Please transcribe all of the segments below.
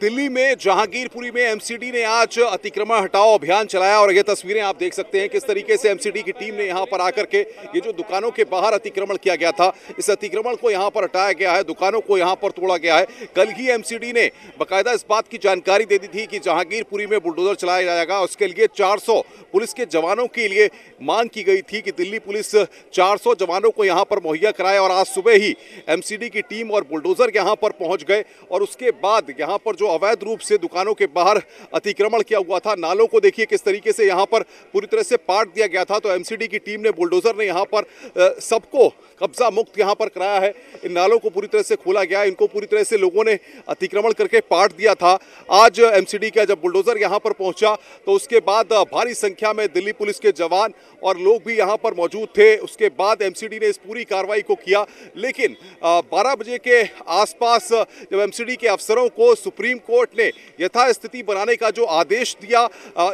दिल्ली में जहांगीरपुरी में एमसीडी ने आज अतिक्रमण हटाओ अभियान चलाया और ये तस्वीरें आप देख सकते हैं किस तरीके से एमसीडी की टीम ने यहां पर आकर के ये जो दुकानों के बाहर अतिक्रमण किया गया था, इस अतिक्रमण को यहां पर हटाया गया है, दुकानों को यहां पर तोड़ा गया है। कल ही एमसीडी ने बाकायदा इस बात की जानकारी दे दी थी कि जहांगीरपुरी में बुलडोजर चलाया जाएगा। उसके लिए 400 पुलिस के जवानों के लिए मांग की गई थी कि दिल्ली पुलिस 400 जवानों को यहां पर मुहैया कराए और आज सुबह ही एमसीडी की टीम और बुलडोजर यहां पर पहुंच गए और उसके बाद यहां पर जो अवैध रूप से दुकानों के बाहर अतिक्रमण किया हुआ था, नालों को देखिए किस तरीके से यहां पर पूरी तरह से पाट दिया गया था। तो एमसीडी की टीम ने, बुलडोजर ने यहां पर सबको कब्जा मुक्त यहां पर कराया है। इन नालों को पूरी तरह से खोला गया है, इनको पूरी तरह से लोगों ने अतिक्रमण करके पाट दिया था। आज एमसीडी का जब बुलडोजर यहां पर पहुंचा तो उसके बाद भारी संख्या में दिल्ली पुलिस के जवान और लोग भी यहां पर मौजूद थे। उसके बाद एमसीडी ने इस पूरी कार्रवाई को किया, लेकिन 12 बजे के आसपास जब एमसीडी के अफसरों को सुप्रीम कोर्ट ने यथास्थिति बनाने का जो आदेश दिया,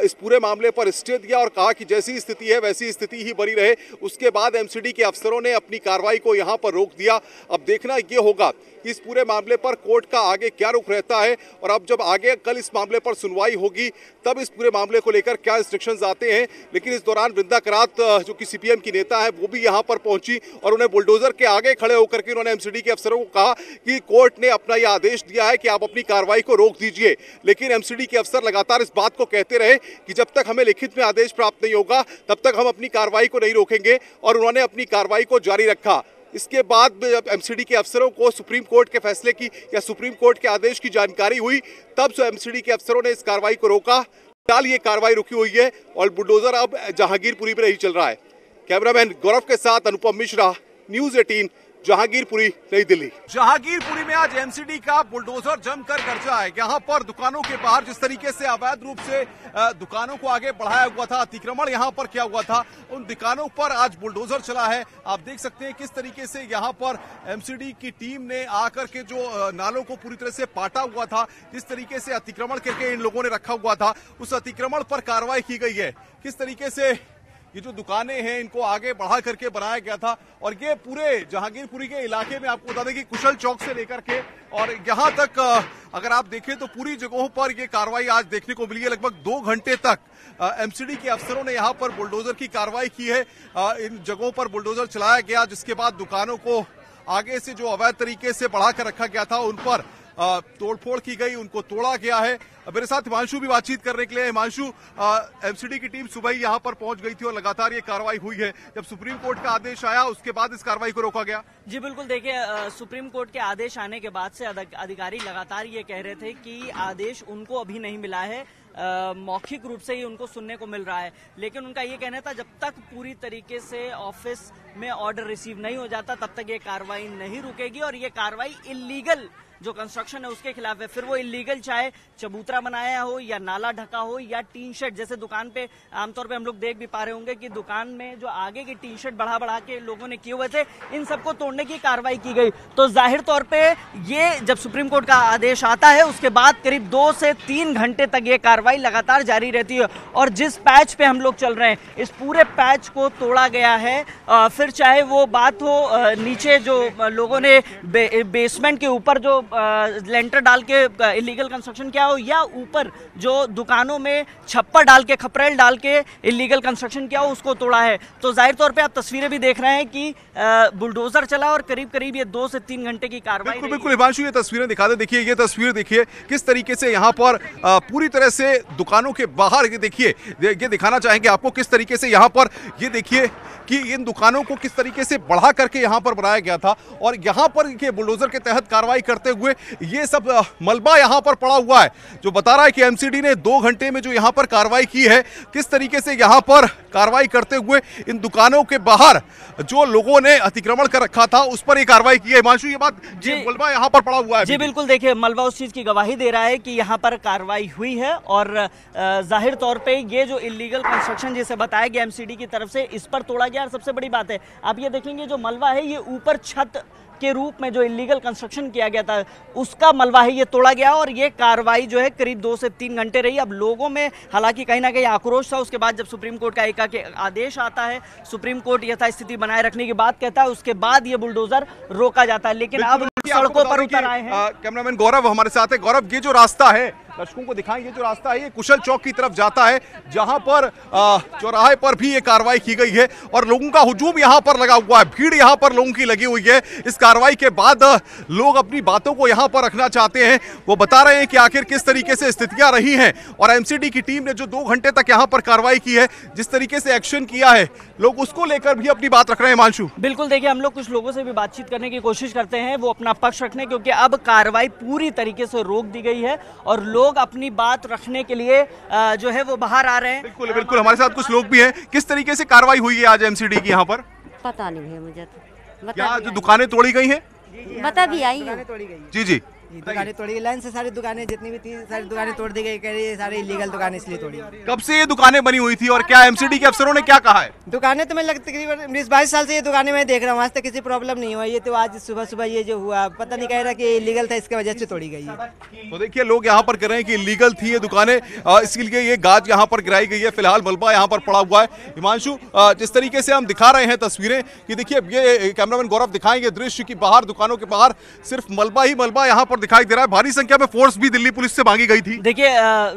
इस पूरे मामले पर स्टे दिया और कहा कि जैसी स्थिति है वैसी स्थिति ही बनी रहे, उसके बाद एमसीडी के अफसरों ने अपनी कार्रवाई को यहां पर रोक दिया। अब देखना यह होगा कि इस पूरे मामले पर कोर्ट का आगे क्या रुख रहता है और अब जब आगे कल इस मामले पर सुनवाई होगी तब इस पूरे मामले को लेकर क्या इंस्ट्रक्शंस आते हैं। लेकिन इस दौरान वृंदा करात जो कि सीपीएम की नेता है वो भी यहां पर पहुंची और उन्हें बुलडोजर के आगे खड़े होकर के उन्होंने एमसीडी के अफसरों को कहा कि कोर्ट ने अपना यह आदेश दिया है कि आप अपनी कार्रवाई को रोक दीजिए। लेकिन एमसीडी के अफसर लगातार इस बात को कहते रहे कि जब तक हमें लिखित में आदेश प्राप्त नहीं होगा तब तक हम अपनी कार्रवाई को नहीं रोकेंगे और उन्होंने अपनी कार्रवाई को जारी रखा। इसके बाद जब एमसीडी के अफसरों को सुप्रीम कोर्ट के फैसले की या सुप्रीम कोर्ट के आदेश की जानकारी हुई तब एमसीडी के अफसरों ने इस कार्रवाई को रोका। फिलहाल ये कार्रवाई रुकी हुई है और बुलडोजर अब जहांगीरपुरी में नहीं चल रहा है। कैमरामैन गौरव के साथ अनुपम मिश्रा, न्यूज़ 18, जहांगीरपुरी, नई दिल्ली। जहांगीरपुरी में आज एमसीडी का बुलडोजर जमकर गरजा है। यहाँ पर दुकानों के बाहर जिस तरीके से अवैध रूप से दुकानों को आगे बढ़ाया हुआ था, अतिक्रमण यहाँ पर किया हुआ था, उन दुकानों पर आज बुलडोजर चला है। आप देख सकते हैं किस तरीके से यहाँ पर एमसीडी की टीम ने आकर के जो नालों को पूरी तरह से पाटा हुआ था, जिस तरीके से अतिक्रमण करके इन लोगों ने रखा हुआ था, उस अतिक्रमण पर कार्रवाई की गई है। किस तरीके से ये जो दुकानें हैं इनको आगे बढ़ा करके बनाया गया था और ये पूरे जहांगीरपुरी के इलाके में आपको बता दें कि कुशल चौक से लेकर के और यहाँ तक अगर आप देखें तो पूरी जगहों पर ये कार्रवाई आज देखने को मिली है। लगभग 2 घंटे तक एमसीडी के अफसरों ने यहाँ पर बुलडोजर की कार्रवाई की है। इन जगहों पर बुलडोजर चलाया गया, जिसके बाद दुकानों को आगे से जो अवैध तरीके से बढ़ा कर रखा गया था उन पर तोड़फोड़ की गई, उनको तोड़ा गया है। मेरे साथ हिमांशु भी बातचीत करने के लिए। हिमांशु, एमसीडी की टीम सुबह ही यहाँ पर पहुंच गई थी और लगातार ये कार्रवाई हुई है। जब सुप्रीम कोर्ट का आदेश आया उसके बाद इस कार्रवाई को रोका गया। जी बिल्कुल, देखिए सुप्रीम कोर्ट के आदेश आने के बाद से अधिकारी लगातार ये कह रहे थे कि आदेश उनको अभी नहीं मिला है, मौखिक रूप से ही उनको सुनने को मिल रहा है। लेकिन उनका ये कहना था जब तक पूरी तरीके से ऑफिस में ऑर्डर रिसीव नहीं हो जाता तब तक ये कार्रवाई नहीं रुकेगी और ये कार्रवाई इलीगल जो कंस्ट्रक्शन है उसके खिलाफ है। फिर वो इलीगल चाहे चबूतरा बनाया हो या नाला ढका हो या टीन शेड, जैसे दुकान पे आमतौर पे हम लोग देख भी पा रहे होंगे कि दुकान में जो आगे की टीन शेड बढ़ा के लोगों ने किए हुए थे, इन सबको तोड़ने की कार्रवाई की गई। तो जाहिर तौर पे ये जब सुप्रीम कोर्ट का आदेश आता है उसके बाद करीब 2 से 3 घंटे तक ये कार्रवाई लगातार जारी रहती है और जिस पैच पे हम लोग चल रहे हैं इस पूरे पैच को तोड़ा गया है। फिर चाहे वो बात हो नीचे जो लोगों ने बेसमेंट के ऊपर जो लेंटर डाल के इलीगल कंस्ट्रक्शन किया हो या ऊपर जो दुकानों में छप्पर डाल के, खपरेल डाल के इलीगल कंस्ट्रक्शन किया हो, उसको तोड़ा है। तो जाहिर तौर पे आप तस्वीरें भी देख रहे हैं कि बुलडोजर चला और करीब ये 2 से 3 घंटे की कार्रवाई। बिल्कुल हिमांशु, ये तस्वीरें दिखा दे। देखिए ये तस्वीर देखिए किस तरीके से यहाँ पर पूरी तरह से दुकानों के बाहर, ये देखिए ये दिखाना चाहेंगे आपको किस तरीके से यहाँ पर ये देखिए कि इन दुकानों को किस तरीके से बढ़ा करके यहाँ पर बनाया गया था और यहाँ पर ये बुलडोजर के तहत कार्रवाई करते हुए ये सब मलबा यहाँ पर पड़ा हुआ है, जो बता रहा है कि एमसीडी ने 2 घंटे में जो यहाँ पर कार्रवाई की है, किस तरीके से यहाँ पर कार्रवाई करते हुए इन दुकानों के बाहर जो लोगों ने अतिक्रमण कर रखा था उस पर ये कार्रवाई की है। हिमांशु, ये बात जी मलबा यहाँ पर पड़ा हुआ है। जी बिल्कुल, देखिए मलबा उस चीज की गवाही दे रहा है कि यहाँ पर कार्रवाई हुई है और जाहिर तौर पे ये जो इलीगल कंस्ट्रक्शन जिसे बताया गया एमसीडी की तरफ से, इस पर तोड़ा गया। और सबसे बड़ी बात है, आप ये देखेंगे जो मलबा है ये ऊपर छत के रूप में जो इलीगल कंस्ट्रक्शन किया गया था उसका मलबा है, ये तोड़ा गया और ये कार्रवाई जो है करीब 2 से 3 घंटे रही। अब लोगों में हालांकि कहीं ना कहीं आक्रोश था। उसके बाद जब सुप्रीम कोर्ट का एकाएक आदेश आता है, सुप्रीम कोर्ट यथास्थिति बनाए रखने की बात कहता है, उसके बाद ये बुलडोजर रोका जाता है। लेकिन अब सड़कों पर उतर आए हैं। कैमरामैन गौरव हमारे साथ है। गौरव, ये जो रास्ता है, दर्शकों को दिखाएं, ये जो रास्ता है ये कुशल चौक की तरफ जाता है, जहां पर चौराहे पर भी ये कार्रवाई की गई है और लोगों का हुजूम यहां पर लगा हुआ है, भीड़ यहां पर लोगों की लगी हुई है। इस कार्रवाई के बाद लोग अपनी बातों को यहां पर रखना चाहते हैं। वो बता रहे हैं कि आखिर किस तरीके से स्थितियां रही हैं और एमसीडी की टीम ने जो 2 घंटे तक यहां पर कार्रवाई की है, जिस तरीके से एक्शन किया है, लोग उसको लेकर भी अपनी बात रख रहे हैं। हिमांशु, बिल्कुल, देखिए हम लोग कुछ लोगों से भी बातचीत करने की कोशिश करते हैं, वो अपना पक्ष रखने, क्योंकि अब कार्रवाई पूरी तरीके से रोक दी गई है और लोग अपनी बात रखने के लिए जो है वो बाहर आ रहे हैं। बिल्कुल बिल्कुल, हमारे साथ कुछ लोग भी हैं। किस तरीके से कार्रवाई हुई है आज एमसीडी की यहाँ पर? पता नहीं है मुझे तो। क्या जो दुकानें तोड़ी गई हैं? बता भी आई है। जी जी, दुकानें तोड़ी गई, लाइन से सारी दुकानें जितनी भी थी सारी दुकानें तोड़ दी गई। कह रही है सारी इलीगल दुकानें इसलिए तोड़ी। कब से ये दुकानें बनी हुई थी और क्या एमसीडी के अफसरों ने क्या कहा है? दुकानें तो मैं लगता तकरीबन 20-22 साल से ये दुकानें मैं देख रहा हूँ, आज तक किसी प्रॉब्लम नहीं हुआ। ये तो आज सुबह सुबह ये जो हुआ, पता नहीं, कह रहा कि इलीगल था, इसके वजह से तोड़ी गई है। तो देखिए, लोग यहाँ पर कह रहे हैं कि इलीगल थी ये दुकानें, इसलिए ये गाज यहाँ पर गिराई गई है। फिलहाल मलबा यहाँ पर पड़ा हुआ है। हिमांशु, जिस तरीके से हम दिखा रहे हैं तस्वीरें कि देखिए, ये कैमरामैन गौरव दिखाएंगे दृश्य की बाहर दुकानों के बाहर सिर्फ मलबा ही मलबा यहाँ पर दिखाई दे रहा है। भारी संख्या में फोर्स भी दिल्ली पुलिस से मांगी गई थी। देखिए,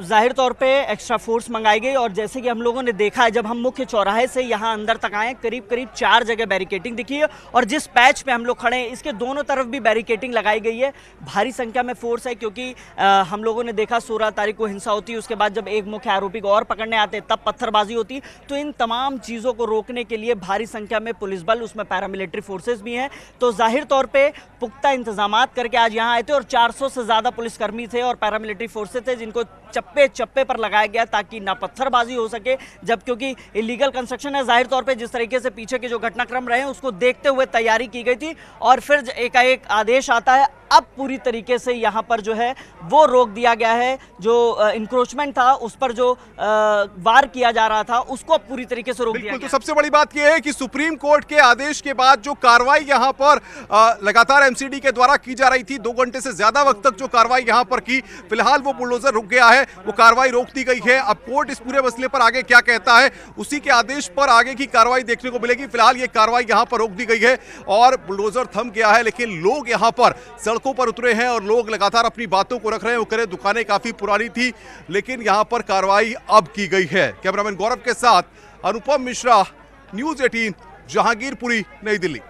जाहिर तौर पे एक्स्ट्रा फोर्स मंगाई गई और जैसे कि हम लोगों ने देखा है, जब हम मुख्य चौराहे से यहाँ अंदर तक आए, करीब करीब 4 जगह बैरिकेटिंग दिखी है और जिस पैच पे हम लोग खड़े हैं इसके दोनों तरफ भी बैरिकेटिंग लगाई गई है। भारी संख्या में फोर्स है, क्योंकि हम लोगों ने देखा 16 तारीख को हिंसा होती है, उसके बाद जब एक मुख्य आरोपी को और पकड़ने आते तब पत्थरबाजी होती। तो इन तमाम चीज़ों को रोकने के लिए भारी संख्या में पुलिस बल, उसमें पैरामिलिट्री फोर्सेज भी हैं। तो जाहिर तौर पर पुख्ता इंतजाम करके आज यहाँ आए थे और 400 से ज़्यादा पुलिसकर्मी थे और पैरामिलिट्री फोर्सेस थे, जिनको चप्पे चप्पे पर लगाया गया ताकि ना पत्थरबाजी हो सके। जब क्योंकि इलीगल कंस्ट्रक्शन है, जाहिर तौर पे जिस तरीके से पीछे के जो घटनाक्रम रहे उसको देखते हुए तैयारी की गई थी और फिर एकाएक आदेश आता है। अब पूरी तरीके से यहाँ पर जो है वो रोक दिया गया है। जो इंक्रोचमेंट था, उस पर जो वार किया जा रहा था, उसको पूरी तरीके से रोक दिया गया। तो सबसे बड़ी बात यह है कि सुप्रीम कोर्ट के आदेश के बाद जो कार्रवाई यहाँ पर लगातार एमसीडी के द्वारा की जा रही थी, 2 घंटे से ज्यादा वक्त तक जो कार्रवाई यहाँ पर की, फिलहाल वो बुलडोजर रुक गया है, वो कार्रवाई रोक दी गई है। अब कोर्ट इस पूरे मसले पर आगे क्या कहता है, उसी के आदेश पर आगे की कार्रवाई देखने को मिलेगी। फिलहाल ये कार्रवाई यहाँ पर रोक दी गई है और बुलडोजर थम गया है, लेकिन लोग यहाँ पर सड़कों पर उतरे हैं और लोग लगातार अपनी बातों को रख रहे हैं। वो करें, दुकानें काफी पुरानी थी, लेकिन यहाँ पर कार्रवाई अब की गई है। कैमरामैन गौरव के साथ अनुपम मिश्रा, न्यूज़ 18, जहांगीरपुरी, नई दिल्ली।